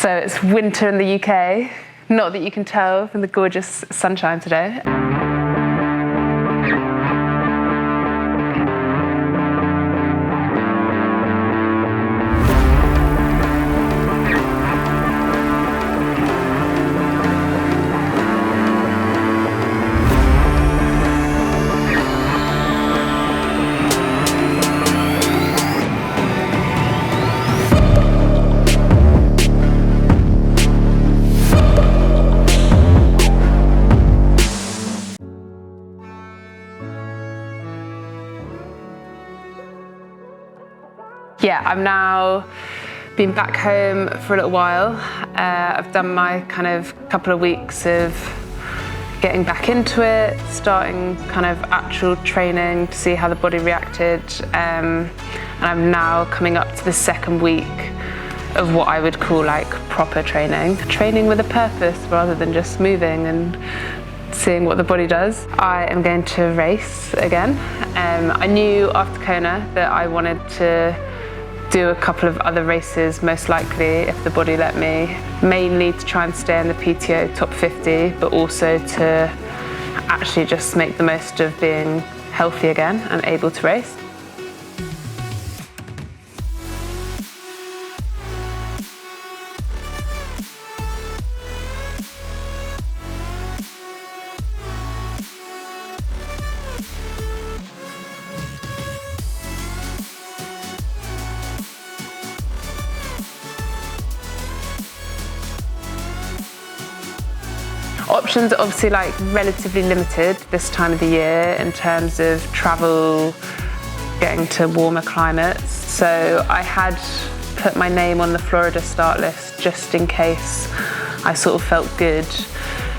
So it's winter in the UK, not that you can tell from the gorgeous sunshine today. Yeah, I've now been back home for a little while. I've done my kind of couple of weeks of getting back into it, starting kind of actual training to see how the body reacted. And I'm now coming up to the second week of what I would call like proper training. Training with a purpose rather than just moving and seeing what the body does. I am going to race again. I knew after Kona that I wanted to do a couple of other races, most likely, if the body let me, mainly to try and stay in the PTO top 50, but also to actually just make the most of being healthy again and able to race. Options are obviously like relatively limited this time of the year in terms of travel, getting to warmer climates. So I had put my name on the Florida start list just in case I sort of felt good.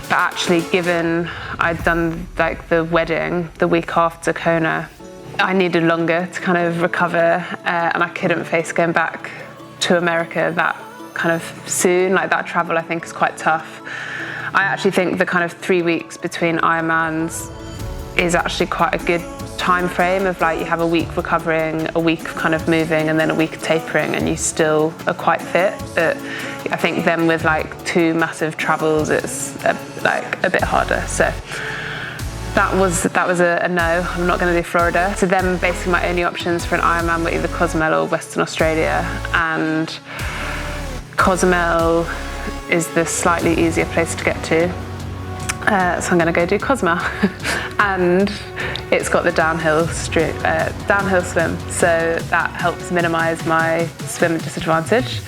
But actually, given I'd done like the wedding the week after Kona, I needed longer to kind of recover, and I couldn't face going back to America that kind of soon. Like that travel I think is quite tough. I actually think the kind of 3 weeks between Ironmans is actually quite a good time frame of like you have a week recovering, a week kind of moving, and then a week tapering, and you still are quite fit. But I think then with like 2 massive travels, it's like a bit harder. So that was a no. I'm not going to do Florida. So then basically my only options for an Ironman were either Cozumel or Western Australia, and Cozumel is the slightly easier place to get to. So I'm going to go do Cozumel. And it's got the downhill swim, so that helps minimise my swim disadvantage.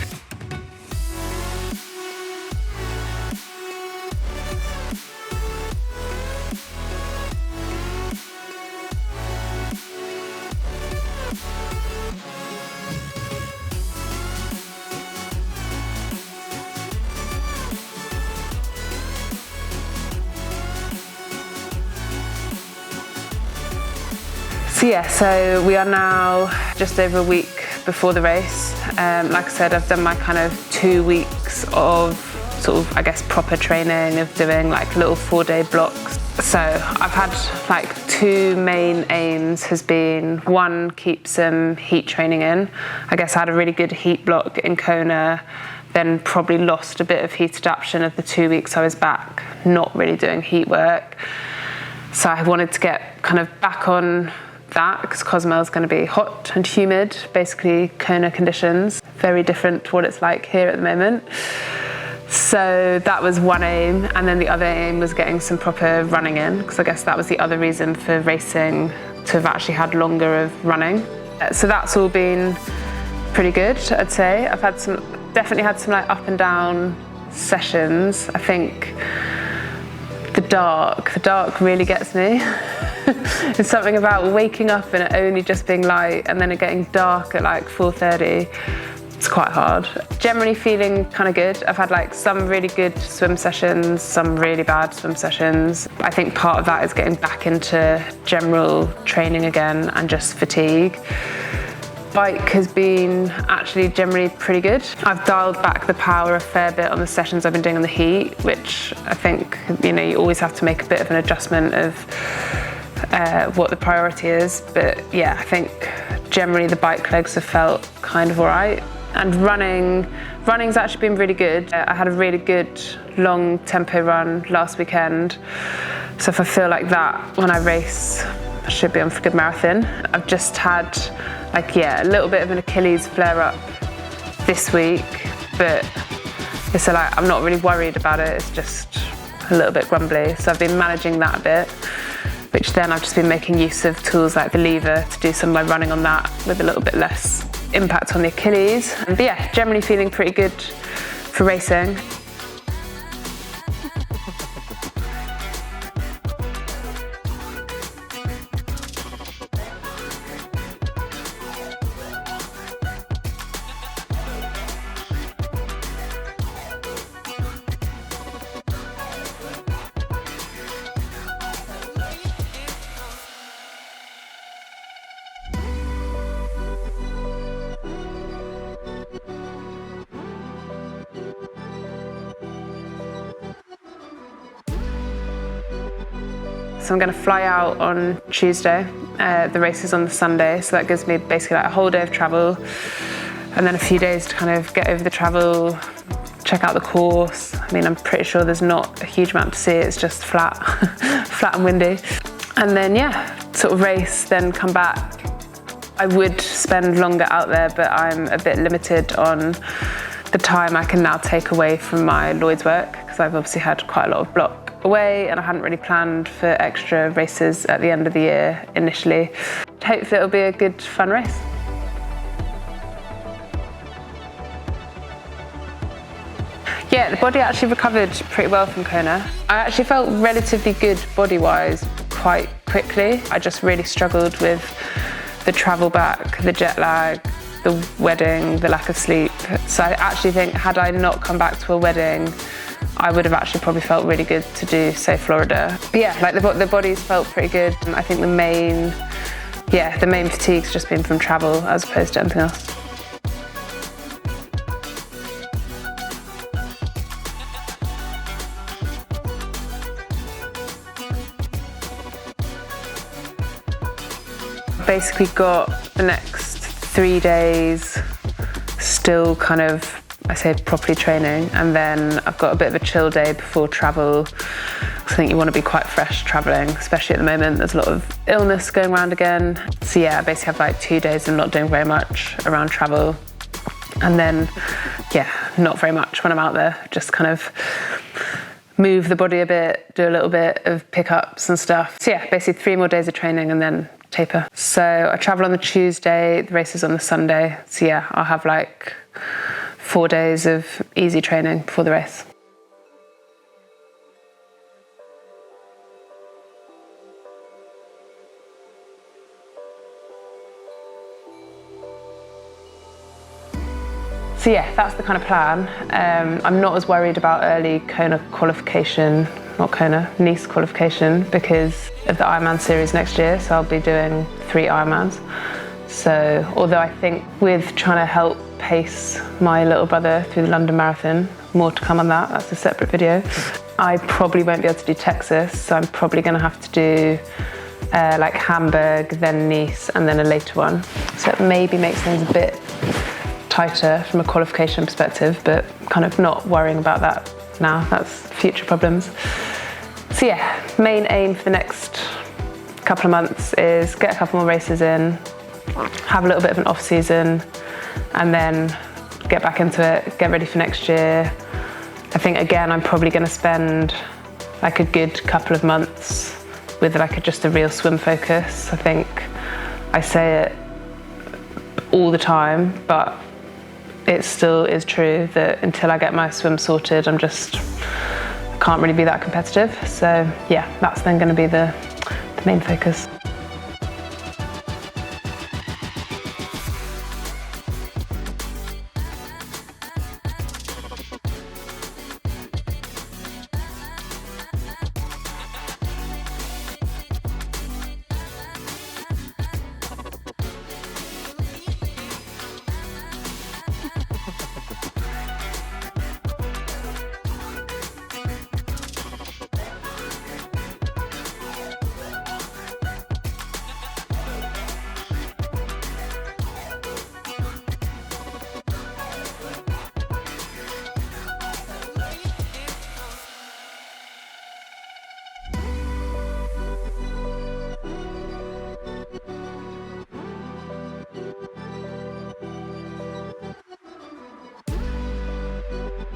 So yeah, so we are now just over a week before the race. Like I said, I've done my kind of 2 weeks of sort of, I guess, proper training of doing like little 4-day blocks. So I've had like 2 main aims has been, one, keep some heat training in. I guess I had a really good heat block in Kona, then probably lost a bit of heat adaptation of the 2 weeks I was back, not really doing heat work. So I wanted to get kind of back on that because Cozumel is going to be hot and humid, basically Kona conditions, very different to what it's like here at the moment. So that was one aim, and then the other aim was getting some proper running in, because I guess that was the other reason for racing, to have actually had longer of running. So that's all been pretty good, I'd say. I've had definitely had some like up and down sessions. I think the dark really gets me. There's something about waking up and it only just being light and then it getting dark at like 4:30. It's quite hard. Generally feeling kind of good. I've had like some really good swim sessions, some really bad swim sessions. I think part of that is getting back into general training again and just fatigue. Bike has been actually generally pretty good. I've dialed back the power a fair bit on the sessions I've been doing on the heat, which I think, you always have to make a bit of an adjustment of what the priority is. But yeah, I think generally the bike legs have felt kind of all right. And running's actually been really good. I had a really good long tempo run last weekend. So if I feel like that when I race, I should be on for a good marathon. I've just had a little bit of an Achilles flare up this week, but it's like I'm not really worried about it. It's just a little bit grumbly. So I've been managing that a bit, which then I've just been making use of tools like the lever to do some of my running on that with a little bit less impact on the Achilles. But yeah, generally feeling pretty good for racing. So I'm going to fly out on Tuesday. The race is on the Sunday, so that gives me basically like a whole day of travel and then a few days to kind of get over the travel, check out the course. I mean, I'm pretty sure there's not a huge amount to see, it's just flat, flat and windy. And then sort of race, then come back. I would spend longer out there, but I'm a bit limited on the time I can now take away from my Lloyd's work, because I've obviously had quite a lot of block away and I hadn't really planned for extra races at the end of the year initially. Hopefully it'll be a good, fun race. Yeah, the body actually recovered pretty well from Kona. I actually felt relatively good body-wise quite quickly. I just really struggled with the travel back, the jet lag, the wedding, the lack of sleep. So I actually think had I not come back to a wedding, I would have actually probably felt really good to do, say, Florida. But yeah, like the body's felt pretty good. I think the main fatigue's just been from travel as opposed to anything else. Basically got the next 3 days still kind of, I say, properly training, and then I've got a bit of a chill day before travel. I think you want to be quite fresh traveling, especially at the moment. There's a lot of illness going around again. So yeah, I basically have like 2 days of not doing very much around travel. And then, not very much when I'm out there. Just kind of move the body a bit, do a little bit of pickups and stuff. So yeah, basically 3 more days of training and then taper. So I travel on the Tuesday, the race is on the Sunday. So yeah, I'll have like 4 days of easy training before the race. So yeah, that's the kind of plan. I'm not as worried about early Kona qualification, Nice qualification, because of the Ironman series next year, so I'll be doing 3 Ironmans. So, although I think with trying to help pace my little brother through the London Marathon, more to come on that, that's a separate video. I probably won't be able to do Texas, so I'm probably going to have to do like Hamburg, then Nice, and then a later one. So it maybe makes things a bit tighter from a qualification perspective, but kind of not worrying about that now, that's future problems. So yeah, main aim for the next couple of months is get a couple more races in, have a little bit of an off season, and then get back into it, get ready for next year. I think again, I'm probably going to spend like a good couple of months with like just a real swim focus. I think I say it all the time, but it still is true that until I get my swim sorted, I can't really be that competitive. So yeah, that's then going to be the main focus.